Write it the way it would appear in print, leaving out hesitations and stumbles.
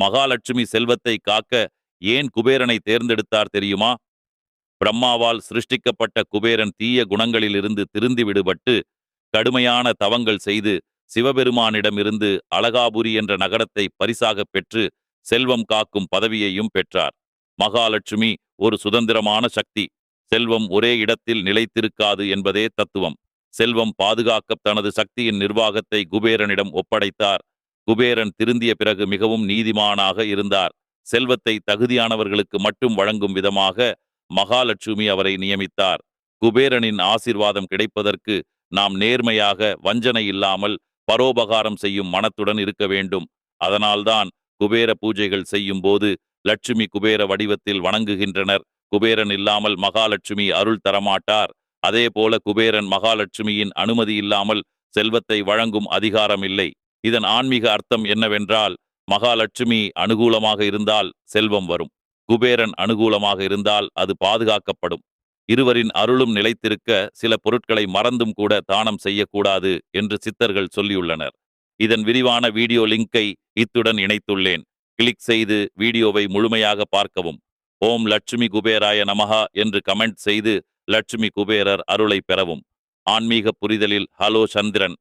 மகாலட்சுமி செல்வத்தை காக்க ஏன் குபேரனை தேர்ந்தெடுத்தார் தெரியுமா? பிரம்மாவால் சிருஷ்டிக்கப்பட்ட குபேரன் தீய குணங்களிலிருந்து திருந்தி விடுபட்டு கடுமையான தவங்கள் செய்து சிவபெருமானிடமிருந்து அழகாபுரி என்ற நகரத்தை பரிசாகப் பெற்று செல்வம் காக்கும் பதவியையும் பெற்றார். மகாலட்சுமி ஒரு சுதந்திரமான சக்தி. செல்வம் ஒரே இடத்தில் நிலைத்திருக்காது என்பதே தத்துவம். செல்வம் பாதுகாக்க தனது சக்தியின் நிர்வாகத்தை குபேரனிடம் ஒப்படைத்தார். குபேரன் திருந்திய பிறகு மிகவும் நீதிமானாக இருந்தார். செல்வத்தை தகுதியானவர்களுக்கு மட்டும் வழங்கும் விதமாக மகாலட்சுமி அவரை நியமித்தார். குபேரனின் ஆசீர்வாதம் கிடைப்பதற்கு நாம் நேர்மையாக, வஞ்சனை இல்லாமல் பரோபகாரம் செய்யும் மனத்துடன் இருக்க வேண்டும். அதனால்தான் குபேர பூஜைகள் செய்யும் போது லட்சுமி குபேர வடிவத்தில் வணங்குகின்றனர். குபேரன் இல்லாமல் மகாலட்சுமி அருள் தரமாட்டார். அதே போல குபேரன் மகாலட்சுமியின் அனுமதி இல்லாமல் செல்வத்தை வழங்கும் அதிகாரம் இல்லை. இதன் ஆன்மீக அர்த்தம் என்னவென்றால், மகாலட்சுமி அனுகூலமாக இருந்தால் செல்வம் வரும், குபேரன் அனுகூலமாக இருந்தால் அது பாதுகாக்கப்படும். இருவரின் அருளும் நிலைத்திருக்க சில பொருட்களை மறந்தும் கூட தானம் செய்யக்கூடாது என்று சித்தர்கள் சொல்லியுள்ளனர். இதன் விரிவான வீடியோ லிங்கை இத்துடன் இணைத்துள்ளேன். கிளிக் செய்து வீடியோவை முழுமையாக பார்க்கவும். ஓம் லட்சுமி குபேராய நமஹா என்று கமெண்ட் செய்து லட்சுமி குபேரர் அருளை பெறவும். ஆன்மீக புரிதலில் ஹலோ சந்திரன்.